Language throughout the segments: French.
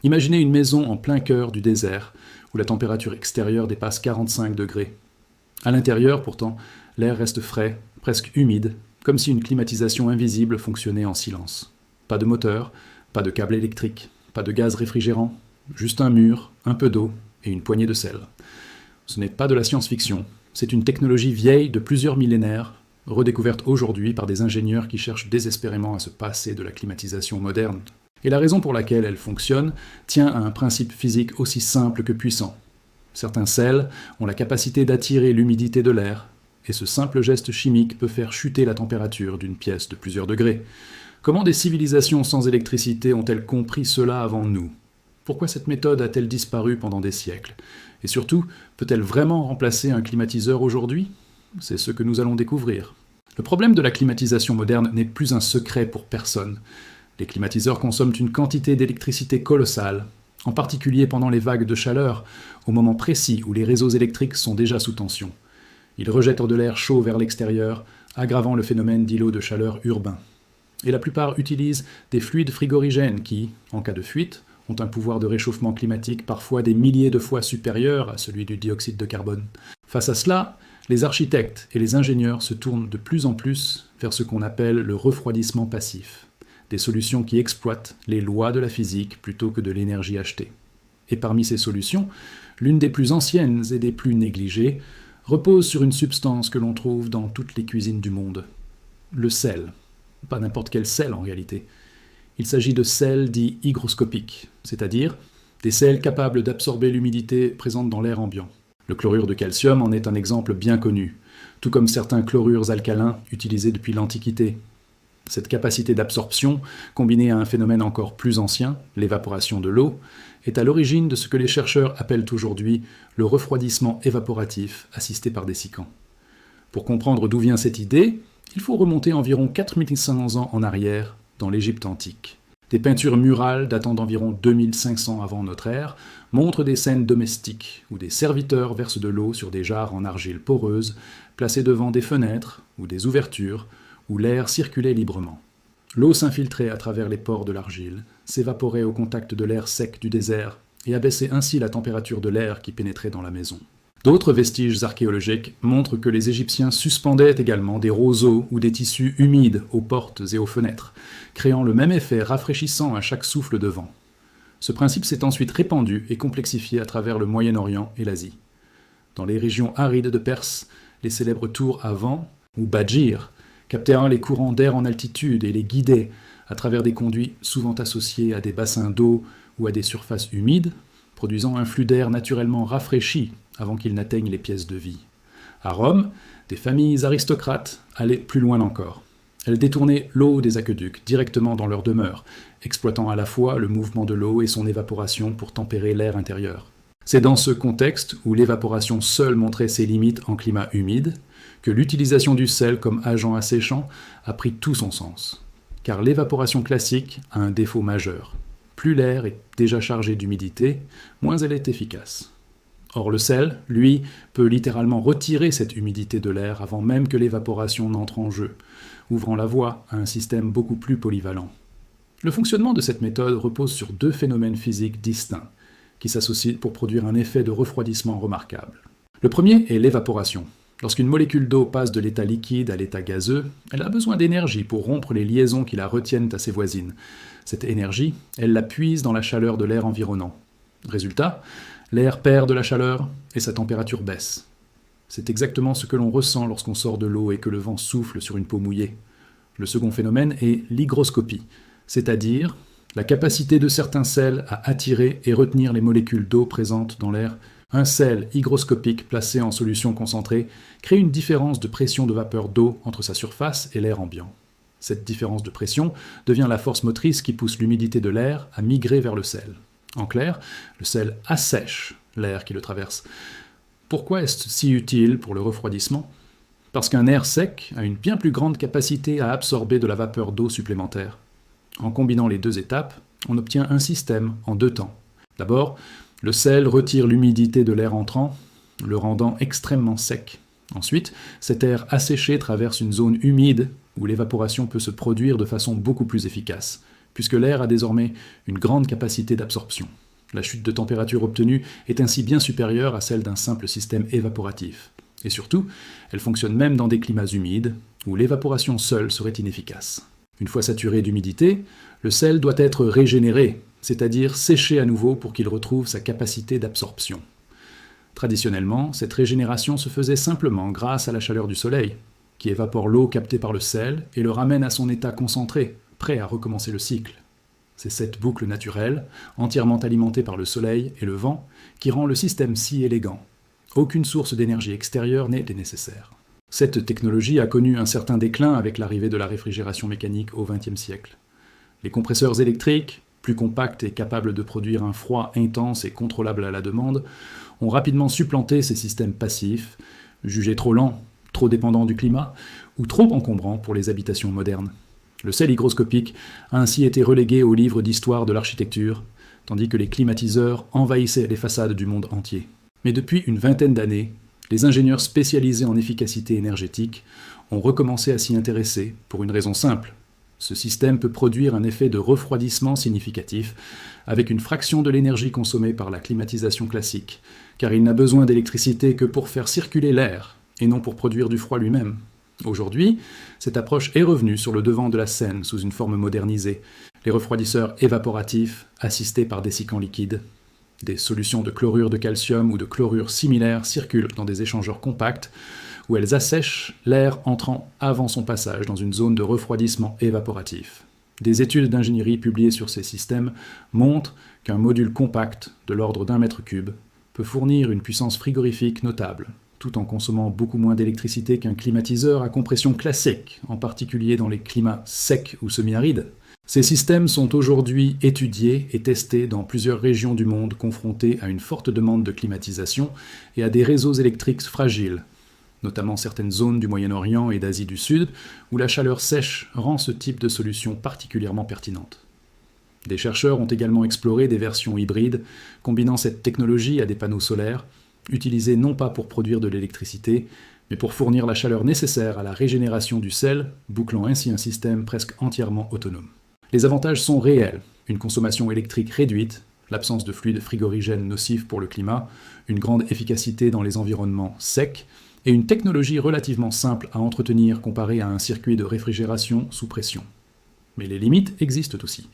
Imaginez une maison en plein cœur du désert, où la température extérieure dépasse 45 degrés. À l'intérieur, pourtant, l'air reste frais, presque humide, comme si une climatisation invisible fonctionnait en silence. Pas de moteur, pas de câble électrique, pas de gaz réfrigérant, juste un mur, un peu d'eau et une poignée de sel. Ce n'est pas de la science-fiction, c'est une technologie vieille de plusieurs millénaires, redécouverte aujourd'hui par des ingénieurs qui cherchent désespérément à se passer de la climatisation moderne. Et la raison pour laquelle elle fonctionne tient à un principe physique aussi simple que puissant. Certains sels ont la capacité d'attirer l'humidité de l'air, et ce simple geste chimique peut faire chuter la température d'une pièce de plusieurs degrés. Comment des civilisations sans électricité ont-elles compris cela avant nous? Pourquoi cette méthode a-t-elle disparu pendant des siècles? Et surtout, peut-elle vraiment remplacer un climatiseur aujourd'hui? C'est ce que nous allons découvrir. Le problème de la climatisation moderne n'est plus un secret pour personne. Les climatiseurs consomment une quantité d'électricité colossale, en particulier pendant les vagues de chaleur, au moment précis où les réseaux électriques sont déjà sous tension. Ils rejettent de l'air chaud vers l'extérieur, aggravant le phénomène d'îlots de chaleur urbains. Et la plupart utilisent des fluides frigorigènes qui, en cas de fuite, ont un pouvoir de réchauffement climatique parfois des milliers de fois supérieur à celui du dioxyde de carbone. Face à cela, les architectes et les ingénieurs se tournent de plus en plus vers ce qu'on appelle le refroidissement passif, des solutions qui exploitent les lois de la physique plutôt que de l'énergie achetée. Et parmi ces solutions, l'une des plus anciennes et des plus négligées repose sur une substance que l'on trouve dans toutes les cuisines du monde, le sel. Pas n'importe quel sel en réalité. Il s'agit de sels dits hygroscopiques, c'est-à-dire des sels capables d'absorber l'humidité présente dans l'air ambiant. Le chlorure de calcium en est un exemple bien connu, tout comme certains chlorures alcalins utilisés depuis l'Antiquité. Cette capacité d'absorption, combinée à un phénomène encore plus ancien, l'évaporation de l'eau, est à l'origine de ce que les chercheurs appellent aujourd'hui le refroidissement évaporatif assisté par dessicants. Pour comprendre d'où vient cette idée, il faut remonter environ 4500 ans en arrière, dans l'Égypte antique. Des peintures murales datant d'environ 2500 avant notre ère montrent des scènes domestiques où des serviteurs versent de l'eau sur des jarres en argile poreuse placées devant des fenêtres ou des ouvertures où l'air circulait librement. L'eau s'infiltrait à travers les pores de l'argile, s'évaporait au contact de l'air sec du désert et abaissait ainsi la température de l'air qui pénétrait dans la maison. D'autres vestiges archéologiques montrent que les Égyptiens suspendaient également des roseaux ou des tissus humides aux portes et aux fenêtres, créant le même effet rafraîchissant à chaque souffle de vent. Ce principe s'est ensuite répandu et complexifié à travers le Moyen-Orient et l'Asie. Dans les régions arides de Perse, les célèbres tours à vent, ou badjir, captèrent les courants d'air en altitude et les guidaient à travers des conduits souvent associés à des bassins d'eau ou à des surfaces humides, produisant un flux d'air naturellement rafraîchi avant qu'il n'atteigne les pièces de vie. À Rome, des familles aristocrates allaient plus loin encore. Elles détournaient l'eau des aqueducs directement dans leur demeure, exploitant à la fois le mouvement de l'eau et son évaporation pour tempérer l'air intérieur. C'est dans ce contexte, où l'évaporation seule montrait ses limites en climat humide, que l'utilisation du sel comme agent asséchant a pris tout son sens. Car l'évaporation classique a un défaut majeur. Plus l'air est déjà chargé d'humidité, moins elle est efficace. Or le sel, lui, peut littéralement retirer cette humidité de l'air avant même que l'évaporation n'entre en jeu, ouvrant la voie à un système beaucoup plus polyvalent. Le fonctionnement de cette méthode repose sur deux phénomènes physiques distincts, qui s'associent pour produire un effet de refroidissement remarquable. Le premier est l'évaporation. Lorsqu'une molécule d'eau passe de l'état liquide à l'état gazeux, elle a besoin d'énergie pour rompre les liaisons qui la retiennent à ses voisines. Cette énergie, elle la puise dans la chaleur de l'air environnant. Résultat, l'air perd de la chaleur et sa température baisse. C'est exactement ce que l'on ressent lorsqu'on sort de l'eau et que le vent souffle sur une peau mouillée. Le second phénomène est l'hygroscopie, c'est-à-dire la capacité de certains sels à attirer et retenir les molécules d'eau présentes dans l'air. Un sel hygroscopique placé en solution concentrée crée une différence de pression de vapeur d'eau entre sa surface et l'air ambiant. Cette différence de pression devient la force motrice qui pousse l'humidité de l'air à migrer vers le sel. En clair, le sel assèche l'air qui le traverse. Pourquoi est-ce si utile pour le refroidissement? Parce qu'un air sec a une bien plus grande capacité à absorber de la vapeur d'eau supplémentaire. En combinant les deux étapes, on obtient un système en deux temps. D'abord, le sel retire l'humidité de l'air entrant, le rendant extrêmement sec. Ensuite, cet air asséché traverse une zone humide où l'évaporation peut se produire de façon beaucoup plus efficace, puisque l'air a désormais une grande capacité d'absorption. La chute de température obtenue est ainsi bien supérieure à celle d'un simple système évaporatif. Et surtout, elle fonctionne même dans des climats humides, où l'évaporation seule serait inefficace. Une fois saturé d'humidité, le sel doit être régénéré, c'est-à-dire séché à nouveau pour qu'il retrouve sa capacité d'absorption. Traditionnellement, cette régénération se faisait simplement grâce à la chaleur du soleil, qui évapore l'eau captée par le sel et le ramène à son état concentré, prêt à recommencer le cycle. C'est cette boucle naturelle, entièrement alimentée par le soleil et le vent, qui rend le système si élégant. Aucune source d'énergie extérieure n'est nécessaire. Cette technologie a connu un certain déclin avec l'arrivée de la réfrigération mécanique au XXe siècle. Les compresseurs électriques, plus compacts et capables de produire un froid intense et contrôlable à la demande, ont rapidement supplanté ces systèmes passifs, jugés trop lents, trop dépendants du climat, ou trop encombrants pour les habitations modernes. Le sel hygroscopique a ainsi été relégué au livre d'histoire de l'architecture, tandis que les climatiseurs envahissaient les façades du monde entier. Mais depuis une vingtaine d'années, les ingénieurs spécialisés en efficacité énergétique ont recommencé à s'y intéresser pour une raison simple. Ce système peut produire un effet de refroidissement significatif avec une fraction de l'énergie consommée par la climatisation classique, car il n'a besoin d'électricité que pour faire circuler l'air, et non pour produire du froid lui-même. Aujourd'hui, cette approche est revenue sur le devant de la scène sous une forme modernisée, les refroidisseurs évaporatifs assistés par dessicants liquides. Des solutions de chlorure de calcium ou de chlorure similaires circulent dans des échangeurs compacts où elles assèchent l'air entrant avant son passage dans une zone de refroidissement évaporatif. Des études d'ingénierie publiées sur ces systèmes montrent qu'un module compact de l'ordre d'1 mètre cube peut fournir une puissance frigorifique notable, tout en consommant beaucoup moins d'électricité qu'un climatiseur à compression classique, en particulier dans les climats secs ou semi-arides. Ces systèmes sont aujourd'hui étudiés et testés dans plusieurs régions du monde confrontées à une forte demande de climatisation et à des réseaux électriques fragiles, notamment certaines zones du Moyen-Orient et d'Asie du Sud, où la chaleur sèche rend ce type de solution particulièrement pertinente. Des chercheurs ont également exploré des versions hybrides, combinant cette technologie à des panneaux solaires, utilisés non pas pour produire de l'électricité, mais pour fournir la chaleur nécessaire à la régénération du sel, bouclant ainsi un système presque entièrement autonome. Les avantages sont réels, une consommation électrique réduite, l'absence de fluide frigorigène nocif pour le climat, une grande efficacité dans les environnements secs, et une technologie relativement simple à entretenir comparée à un circuit de réfrigération sous pression. Mais les limites existent aussi.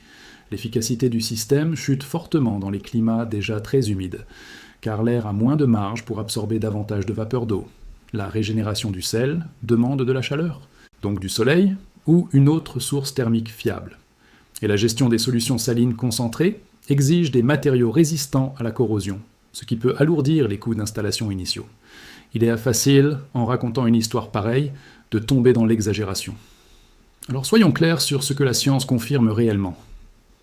L'efficacité du système chute fortement dans les climats déjà très humides, car l'air a moins de marge pour absorber davantage de vapeur d'eau. La régénération du sel demande de la chaleur, donc du soleil ou une autre source thermique fiable. Et la gestion des solutions salines concentrées exige des matériaux résistants à la corrosion, ce qui peut alourdir les coûts d'installation initiaux. Il est facile, en racontant une histoire pareille, de tomber dans l'exagération. Alors soyons clairs sur ce que la science confirme réellement.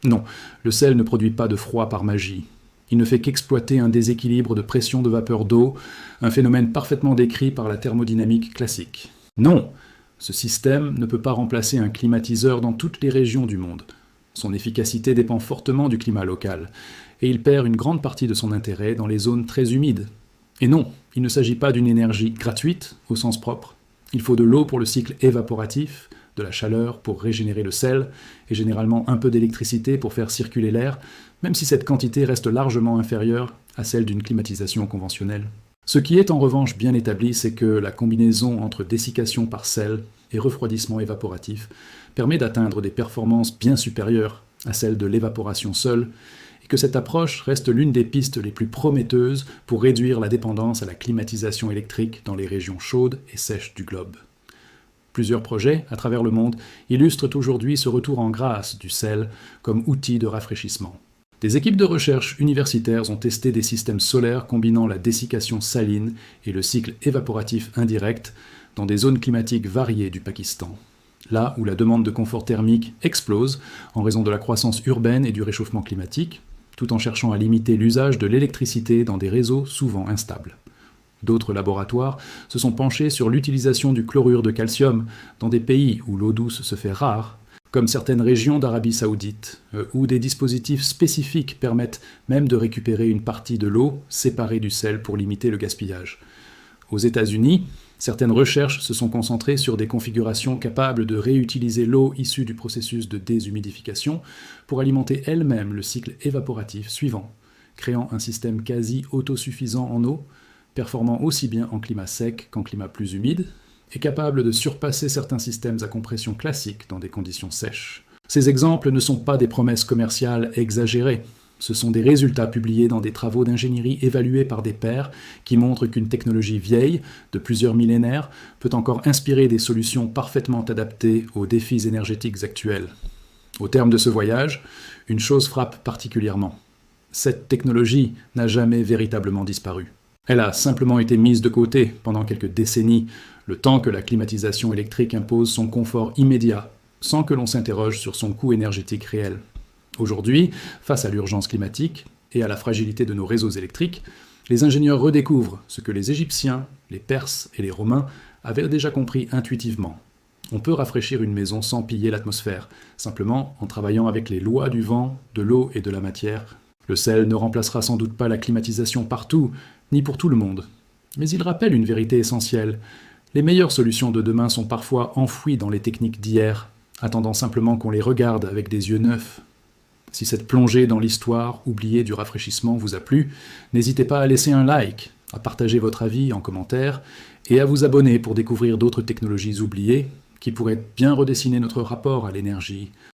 Non, le sel ne produit pas de froid par magie. Il ne fait qu'exploiter un déséquilibre de pression de vapeur d'eau, un phénomène parfaitement décrit par la thermodynamique classique. Non, ce système ne peut pas remplacer un climatiseur dans toutes les régions du monde. Son efficacité dépend fortement du climat local, et il perd une grande partie de son intérêt dans les zones très humides. Et non, il ne s'agit pas d'une énergie gratuite, au sens propre. Il faut de l'eau pour le cycle évaporatif, de la chaleur pour régénérer le sel, et généralement un peu d'électricité pour faire circuler l'air, même si cette quantité reste largement inférieure à celle d'une climatisation conventionnelle. Ce qui est en revanche bien établi, c'est que la combinaison entre dessiccation par sel et refroidissement évaporatif permet d'atteindre des performances bien supérieures à celles de l'évaporation seule, et que cette approche reste l'une des pistes les plus prometteuses pour réduire la dépendance à la climatisation électrique dans les régions chaudes et sèches du globe. Plusieurs projets, à travers le monde, illustrent aujourd'hui ce retour en grâce du sel comme outil de rafraîchissement. Des équipes de recherche universitaires ont testé des systèmes solaires combinant la dessiccation saline et le cycle évaporatif indirect dans des zones climatiques variées du Pakistan, là où la demande de confort thermique explose en raison de la croissance urbaine et du réchauffement climatique, tout en cherchant à limiter l'usage de l'électricité dans des réseaux souvent instables. D'autres laboratoires se sont penchés sur l'utilisation du chlorure de calcium dans des pays où l'eau douce se fait rare, comme certaines régions d'Arabie Saoudite, où des dispositifs spécifiques permettent même de récupérer une partie de l'eau séparée du sel pour limiter le gaspillage. Aux États-Unis, Certaines recherches se sont concentrées sur des configurations capables de réutiliser l'eau issue du processus de déshumidification pour alimenter elle-même le cycle évaporatif suivant, créant un système quasi autosuffisant en eau, performant aussi bien en climat sec qu'en climat plus humide, et capable de surpasser certains systèmes à compression classiques dans des conditions sèches. Ces exemples ne sont pas des promesses commerciales exagérées. Ce sont des résultats publiés dans des travaux d'ingénierie évalués par des pairs qui montrent qu'une technologie vieille, de plusieurs millénaires, peut encore inspirer des solutions parfaitement adaptées aux défis énergétiques actuels. Au terme de ce voyage, une chose frappe particulièrement. Cette technologie n'a jamais véritablement disparu. Elle a simplement été mise de côté pendant quelques décennies, le temps que la climatisation électrique impose son confort immédiat, sans que l'on s'interroge sur son coût énergétique réel. Aujourd'hui, face à l'urgence climatique et à la fragilité de nos réseaux électriques, les ingénieurs redécouvrent ce que les Égyptiens, les Perses et les Romains avaient déjà compris intuitivement. On peut rafraîchir une maison sans piller l'atmosphère, simplement en travaillant avec les lois du vent, de l'eau et de la matière. Le sel ne remplacera sans doute pas la climatisation partout, ni pour tout le monde. Mais il rappelle une vérité essentielle. Les meilleures solutions de demain sont parfois enfouies dans les techniques d'hier, attendant simplement qu'on les regarde avec des yeux neufs. Si cette plongée dans l'histoire oubliée du rafraîchissement vous a plu, n'hésitez pas à laisser un like, à partager votre avis en commentaire et à vous abonner pour découvrir d'autres technologies oubliées qui pourraient bien redessiner notre rapport à l'énergie